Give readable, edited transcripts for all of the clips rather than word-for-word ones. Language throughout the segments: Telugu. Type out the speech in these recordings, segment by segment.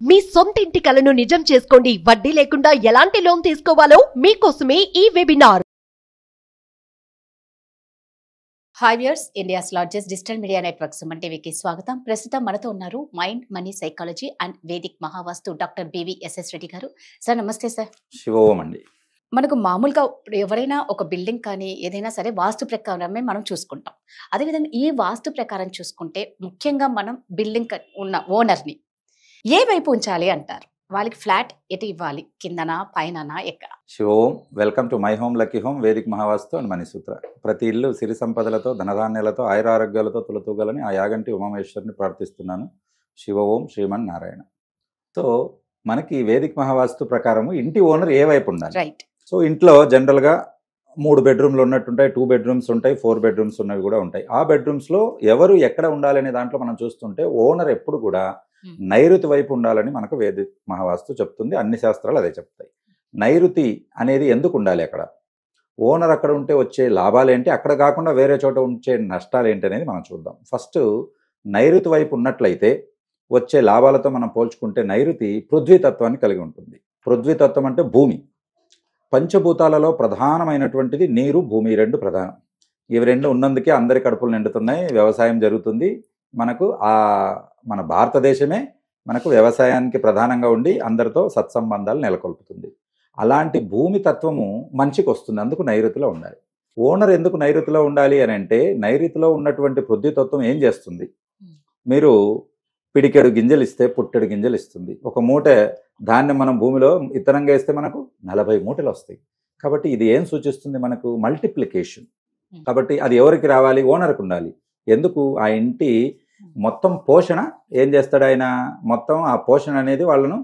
మీ సొంత ఇంటి కలను నిజం చేసుకోండి. వడ్డీ లేకుండా ఎలాంటి లోన్ తీసుకోవాలో మీకోసమే ఈ webinar. Hi viewers, India's largest digital media network Suman టీవీకి స్వాగతం. ప్రస్తుతం మనతో ఉన్నారు mind money psychology and Vedic Mahavastu doctor BVSS Reddy garu. Sir నమస్తే సార్. శివోం అండి. మనకు మామూలుగా ఎవరైనా ఒక బిల్డింగ్ కానీ ఏదైనా సరే వాస్తు ప్రకారమే మనం చూసుకుంటాం. అదేవిధంగా ఈ వాస్తు ప్రకారం చూసుకుంటే ముఖ్యంగా మనం బిల్డింగ్ ఉన్న ఓనర్ని ఏ వైపు ఉంచాలి అంటారు? వాళ్ళకి ఫ్లాట్ ఎటు ఇవ్వాలి? కిందనా, పైననా, ఎక్కడ? శివోం. Welcome to my home lucky home Vedic Mahavastu and money Sutra. ప్రతి ఇల్లు సిరి సంపదలతో, ధనధాన్యాలతో, ఆయురారోగ్యాలతో తులతూగాలని ఆ యాగంటి ఉమామేశ్వరిని ప్రార్థిస్తున్నాను. శివ ఓం శ్రీమన్ నారాయణ. సో మనకి వేదిక్ మహావాస్తు ప్రకారం ఇంటి ఓనర్ ఏ వైపు ఉండాలి? రైట్. సో ఇంట్లో జనరల్గా 3 బెడ్రూమ్లు ఉన్నట్టుంటాయి, 2 బెడ్రూమ్స్ ఉంటాయి, 4 బెడ్రూమ్స్ ఉన్నవి కూడా ఉంటాయి. ఆ బెడ్రూమ్స్లో ఎవరు ఎక్కడ ఉండాలనే దాంట్లో మనం చూస్తుంటే ఓనర్ ఎప్పుడు కూడా నైరుతి వైపు ఉండాలని మనకు వేదిక్ మహావాస్తు చెప్తుంది. అన్ని శాస్త్రాలు అదే చెప్తాయి. నైరుతి అనేది ఎందుకు ఉండాలి? అక్కడ ఓనర్ అక్కడ ఉంటే వచ్చే లాభాలు ఏంటి, అక్కడ కాకుండా వేరే చోట ఉంచే నష్టాలు ఏంటి అనేది మనం చూద్దాం. ఫస్ట్ నైరుతి వైపు ఉన్నట్లయితే వచ్చే లాభాలతో మనం పోల్చుకుంటే నైరుతి పృథ్వీతత్వాన్ని కలిగి ఉంటుంది. పృథ్వీతత్వం అంటే భూమి. పంచభూతాలలో ప్రధానమైనటువంటిది నీరు, భూమి, రెండు ప్రధానం. ఇవి రెండు ఉన్నందుకే అందరి కడుపులు నిండుతున్నాయి, వ్యవసాయం జరుగుతుంది. మనకు మన భారతదేశమే మనకు వ్యవసాయానికి ప్రధానంగా ఉండి అందరితో సత్సంబంధాలు నెలకొల్పుతుంది. అలాంటి భూమి తత్వము మంచికి వస్తుంది, అందుకు నైరుతిలో ఉండాలి. ఓనర్ ఎందుకు నైరుతిలో ఉండాలి అని అంటే, నైరుతిలో ఉన్నటువంటి పృథ్వీతత్వం ఏం చేస్తుంది? మీరు పిడికెడు గింజలు ఇస్తే పుట్టెడు గింజలు ఇస్తుంది. ఒక మూట ధాన్యం మనం భూమిలో ఇత్తనంగా వేస్తే మనకు 40 మూటలు వస్తాయి. కాబట్టి ఇది ఏం సూచిస్తుంది? మనకు మల్టిప్లికేషన్. కాబట్టి అది ఎవరికి రావాలి? ఓనర్కి ఉండాలి. ఎందుకు? ఆ ఇంటి మొత్తం పోషణ ఏం చేస్తాడు ఆయన? మొత్తం ఆ పోషణ అనేది వాళ్ళను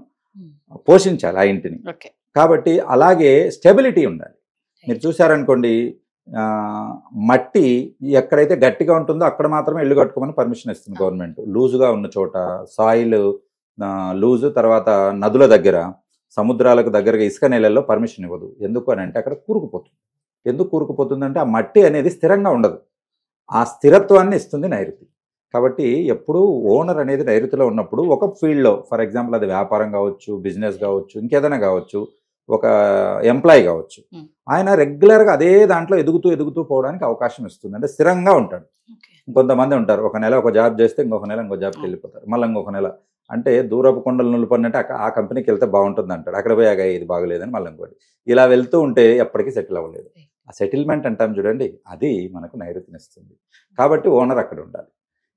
పోషించాలి ఆ ఇంటిని. కాబట్టి అలాగే స్టెబిలిటీ ఉండాలి. మీరు చూసారనుకోండి, మట్టి ఎక్కడైతే గట్టిగా ఉంటుందో అక్కడ మాత్రమే ఇల్లు కట్టుకోమని పర్మిషన్ ఇస్తుంది గవర్నమెంట్. లూజుగా ఉన్న చోట, సాయిల్ లూజు, తర్వాత నదుల దగ్గర, సముద్రాలకు దగ్గరగా ఇసుక నేలల్లో పర్మిషన్ ఇవ్వదు. ఎందుకు అని అంటే అక్కడ కూరుకుపోతుంది. ఎందుకు కూరుకుపోతుందంటే ఆ మట్టి అనేది స్థిరంగా ఉండదు. ఆ స్థిరత్వాన్ని ఇస్తుంది నైరుతి. కాబట్టి ఎప్పుడు ఓనర్ అనేది నైరుతిలో ఉన్నప్పుడు ఒక ఫీల్డ్లో, ఫర్ ఎగ్జాంపుల్ అది వ్యాపారం కావచ్చు, బిజినెస్ కావచ్చు, ఇంకేదైనా కావచ్చు, ఒక ఎంప్లాయీ కావచ్చు, ఆయన రెగ్యులర్గా అదే దాంట్లో ఎదుగుతూ పోవడానికి అవకాశం ఇస్తుంది. అంటే స్థిరంగా ఉంటాడు. కొంతమంది ఉంటారు, ఒక నెల ఒక జాబ్ చేస్తే ఇంకొక నెల ఇంకో జాబ్కి వెళ్ళిపోతారు, మళ్ళీ ఇంకొక నెల అంటే దూరపు కొండలు నులుపడినట్టు ఆ కంపెనీకి వెళ్తే బాగుంటుంది అంటాడు, అక్కడ పోయాక ఇది బాగలేదని మళ్ళీ ఇంకోటి, ఇలా వెళ్తూ ఉంటే ఎప్పటికీ సెటిల్ అవ్వలేదు. ఆ సెటిల్మెంట్ అంటాం చూడండి, అది మనకు నైరుతినిస్తుంది. కాబట్టి ఓనర్ అక్కడ ఉండాలి.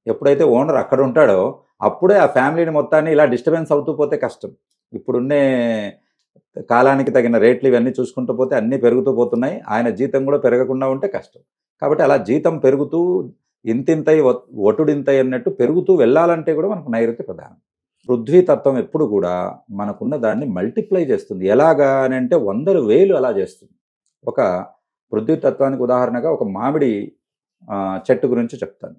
ఎప్పుడైతే ఓనర్ అక్కడ ఉంటాడో అప్పుడే ఆ ఫ్యామిలీని మొత్తాన్ని ఇలా డిస్టర్బెన్స్ అవుతూ పోతే కష్టం. ఇప్పుడున్నే కాలానికి తగిన రేట్లు ఇవన్నీ చూసుకుంటూ పోతే అన్నీ పెరుగుతూ పోతున్నాయి. ఆయన జీతం కూడా పెరగకుండా ఉంటే కష్టం. కాబట్టి అలా జీతం పెరుగుతూ ఇంతింతై ఒటుడింతై అన్నట్టు పెరుగుతూ వెళ్ళాలంటే కూడా మనకు నైరుతి ప్రధానం. పృథ్వీతత్వం ఎప్పుడు కూడా మనకున్న దాన్ని మల్టిప్లై చేస్తుంది. ఎలాగా అని అంటే 100,000 అలా చేస్తుంది. ఒక పృథ్వీతత్వానికి ఉదాహరణగా ఒక మామిడి చెట్టు గురించి చెప్తాను.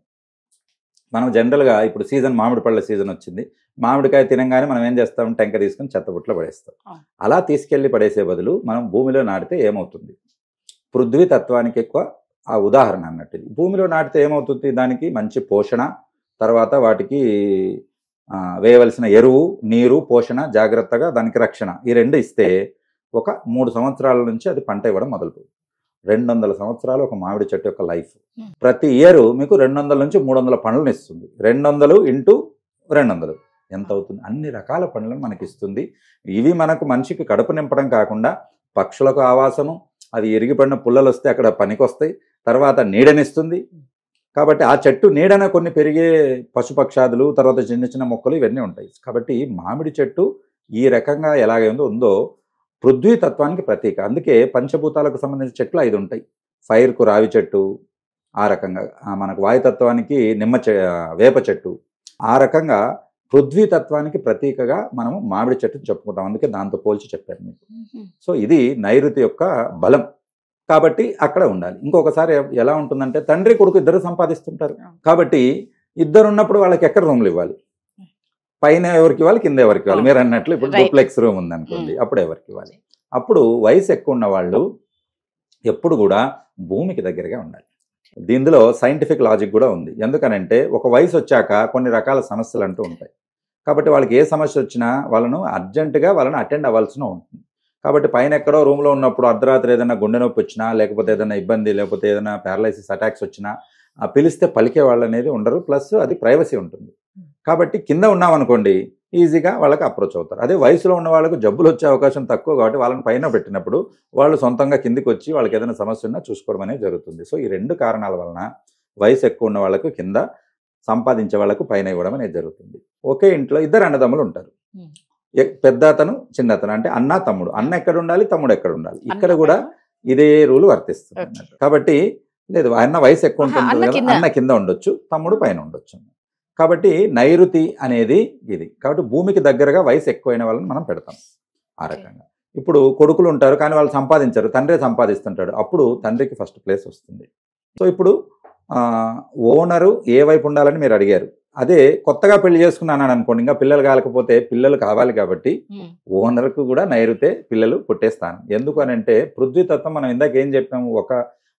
మనం జనరల్గా ఇప్పుడు సీజన్, మామిడి పళ్ళ సీజన్ వచ్చింది. మామిడికాయ తినంగానే మనం ఏం చేస్తాం? టెంక తీసుకుని చెత్తబుట్లో పడేస్తాం. అలా తీసుకెళ్ళి పడేసే బదులు మనం భూమిలో నాటితే ఏమవుతుంది? పృథ్వీతత్వానికి ఎక్కువ ఆ ఉదాహరణ అన్నట్టు. భూమిలో నాటితే ఏమవుతుంది? దానికి మంచి పోషణ, తర్వాత వాటికి వేయవలసిన ఎరువు, నీరు, పోషణ, జాగ్రత్తగా దానికి రక్షణ, ఈ రెండు ఇస్తే ఒక 3 సంవత్సరాల నుంచి అది పంట ఇవ్వడం మొదలుపోతుంది. 200 సంవత్సరాలు ఒక మామిడి చెట్టు యొక్క లైఫ్. ప్రతి ఇయర్ మీకు 200 నుంచి 300 పండ్లను ఇస్తుంది. 200 ఇంటూ 200 ఎంత అవుతుంది? అన్ని రకాల పండ్లను మనకి ఇస్తుంది. ఇవి మనకు మనిషికి కడుపు నింపడం కాకుండా పక్షులకు ఆవాసము, అది ఇరిగిపడిన పుల్లలు వస్తే అక్కడ పనికొస్తాయి, తర్వాత నీడనిస్తుంది. కాబట్టి ఆ చెట్టు నీడన కొన్ని పెరిగే పశుపక్షాదులు, తర్వాత చిన్న చిన్న మొక్కలు ఇవన్నీ ఉంటాయి. కాబట్టి మామిడి చెట్టు ఈ రకంగా ఎలాగైందో ఉందో పృథ్వీతత్వానికి ప్రతీక. అందుకే పంచభూతాలకు సంబంధించిన చెట్లు 5 ఉంటాయి. ఫైర్కు రావి చెట్టు, ఆ రకంగా మనకు వాయుతత్వానికి వేప చెట్టు, ఆ రకంగా పృథ్వీతత్వానికి ప్రతీకగా మనము మామిడి చెట్టుని చెప్పుకుంటాం. అందుకే దాంతో పోల్చి చెప్పాను మీకు. సో ఇది నైరుతి యొక్క బలం. కాబట్టి అక్కడ ఉండాలి. ఇంకొకసారి ఎలా ఉంటుందంటే తండ్రి కొడుకు ఇద్దరు సంపాదిస్తుంటారు. కాబట్టి ఇద్దరు ఉన్నప్పుడు వాళ్ళకి ఎక్కడ రూమ్లు ఇవ్వాలి? పైన ఎవరికి ఇవ్వాలి, కింద ఎవరికి ఇవ్వాలి? మీరు అన్నట్లు ఇప్పుడు డూప్లెక్స్ రూమ్ ఉందనుకోండి, అప్పుడు ఎవరికి ఇవ్వాలి? అప్పుడు వయసు ఎక్కువ ఉన్న వాళ్ళు ఎప్పుడు కూడా భూమికి దగ్గరగా ఉండాలి. దీనిలో సైంటిఫిక్ లాజిక్ కూడా ఉంది. ఎందుకనంటే ఒక వయసు వచ్చాక కొన్ని రకాల సమస్యలు అంటూ ఉంటాయి. కాబట్టి వాళ్ళకి ఏ సమస్య వచ్చినా వాళ్ళను అర్జెంటుగా వాళ్ళని అటెండ్ అవ్వాల్సిన ఉంటుంది. కాబట్టి పైన ఎక్కడో రూమ్లో ఉన్నప్పుడు అర్ధరాత్రి ఏదైనా గుండె నొప్పి వచ్చినా, లేకపోతే ఏదైనా ఇబ్బంది, లేకపోతే ఏదైనా పారలైసిస్ అటాక్స్ వచ్చినా పిలిస్తే పలికే వాళ్ళు అనేది ఉండరు. ప్లస్ అది ప్రైవసీ ఉంటుంది. కాబట్టి కింద ఉన్నామనుకోండి ఈజీగా వాళ్ళకి అప్రోచ్ అవుతారు. అదే వయసులో ఉన్న వాళ్ళకు జబ్బులు వచ్చే అవకాశం తక్కువ కాబట్టి వాళ్ళని పైన పెట్టినప్పుడు వాళ్ళు సొంతంగా కిందికి వచ్చి వాళ్ళకి ఏదైనా సమస్య ఉన్నా చూసుకోవడం అనేది జరుగుతుంది. సో ఈ 2 కారణాల వలన వయసు ఎక్కువ ఉన్న వాళ్ళకు కింద, సంపాదించే వాళ్ళకు పైన ఇవ్వడం అనేది జరుగుతుంది. ఒకే ఇంట్లో 2 అన్నదమ్ములు ఉంటారు. పెద్ద అతను చిన్న అతను అంటే అన్న తమ్ముడు. అన్న ఎక్కడ ఉండాలి, తమ్ముడు ఎక్కడ ఉండాలి. ఇక్కడ కూడా ఇదే రూల్ వర్తిస్తుంది అన్నట్టు. కాబట్టి లేదు అన్న వయసు ఎక్కువ ఉంటుంది కదా, అన్న కింద ఉండొచ్చు, తమ్ముడు పైన ఉండొచ్చు. కాబట్టి నైరుతి అనేది ఇది. కాబట్టి భూమికి దగ్గరగా వయసు ఎక్కువైన వాళ్ళని మనం పెడతాం ఆ రకంగా. ఇప్పుడు కొడుకులు ఉంటారు కానీ వాళ్ళు సంపాదించరు, తండ్రే సంపాదిస్తుంటాడు, అప్పుడు తండ్రికి ఫస్ట్ ప్లేస్ వస్తుంది. సో ఇప్పుడు ఓనరు ఏ వైపు ఉండాలని మీరు అడిగారు. అదే కొత్తగా పెళ్లి చేసుకున్నాను అనుకోండి, ఇంకా పిల్లలు కాలేకపోతే పిల్లలు కావాలి కాబట్టి ఓనర్కు కూడా నైరుతే పిల్లలు పుట్టేస్తాను. ఎందుకు అని అంటే పృథ్వీతత్వం మనం ఇందాక ఏం చెప్పాము, ఒక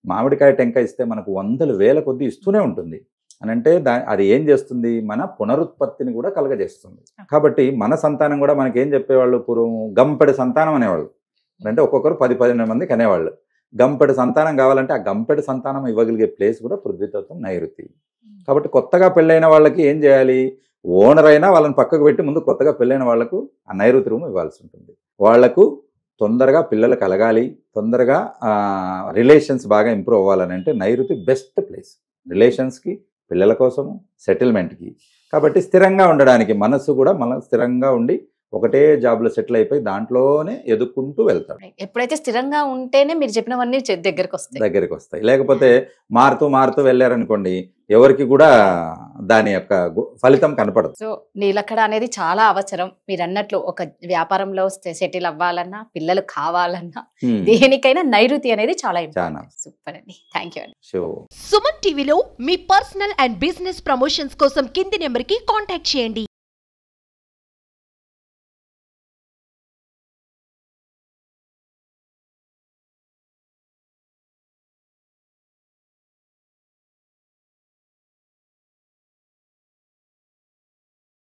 మామిడికాయ టెంకాయ ఇస్తే మనకు 100,000 కొద్దీ ఇస్తూనే ఉంటుంది అని అంటే అది ఏం చేస్తుంది, మన పునరుత్పత్తిని కూడా కలగజేస్తుంది. కాబట్టి మన సంతానం కూడా మనకి ఏం చెప్పేవాళ్ళు పూర్వం, గంపెడి సంతానం అనేవాళ్ళు. అంటే ఒక్కొక్కరు 10-12 మంది కనేవాళ్ళు. గంపెడి సంతానం కావాలంటే ఆ గంపెడి సంతానం ఇవ్వగలిగే ప్లేస్ కూడా పృథ్వీతత్వం నైరుతి. కాబట్టి కొత్తగా పెళ్ళైన వాళ్ళకి ఏం చేయాలి, ఓనర్ అయినా వాళ్ళని పక్కకు పెట్టి ముందు కొత్తగా పెళ్ళైన వాళ్లకు ఆ నైరుతి రూమ్ ఇవ్వాల్సి ఉంటుంది. వాళ్లకు తొందరగా పిల్లలు కలగాలి, తొందరగా రిలేషన్స్ బాగా ఇంప్రూవ్ అవ్వాలని అంటే నైరుతి బెస్ట్ ప్లేస్ రిలేషన్స్కి, పిల్లల కోసము, సెటిల్మెంట్కి. కాబట్టి స్థిరంగా ఉండడానికి మనసు కూడా మన స్థిరంగా ఉండి ఒకటే జాబ్లో సెటిల్ అయిపోయి దాంట్లోనే ఎదుక్కుంటూ వెళ్తాడు. ఎప్పుడైతే స్థిరంగా ఉంటేనే మీరు చెప్పినవన్నీ దగ్గరికి వస్తాయి. లేకపోతే మారుతూ వెళ్ళారనుకోండి ఎవరికి కూడా దాని యొక్క ఫలితం కనపడదు. సో నీలక్కడ అనేది చాలా అవసరం. మీరు అన్నట్లు ఒక వ్యాపారంలో సెటిల్ అవ్వాలన్నా, పిల్లలు కావాలన్నా, దేనికైనా నైరుతి అనేది చాలా సూపర్ అండి. థ్యాంక్ యూ అండి. సుమన్ టీవీలో మీ పర్సనల్ అండ్ బిజినెస్ ప్రమోషన్స్ కోసం కింది నెంబర్కి కాంటాక్ట్ చేయండి.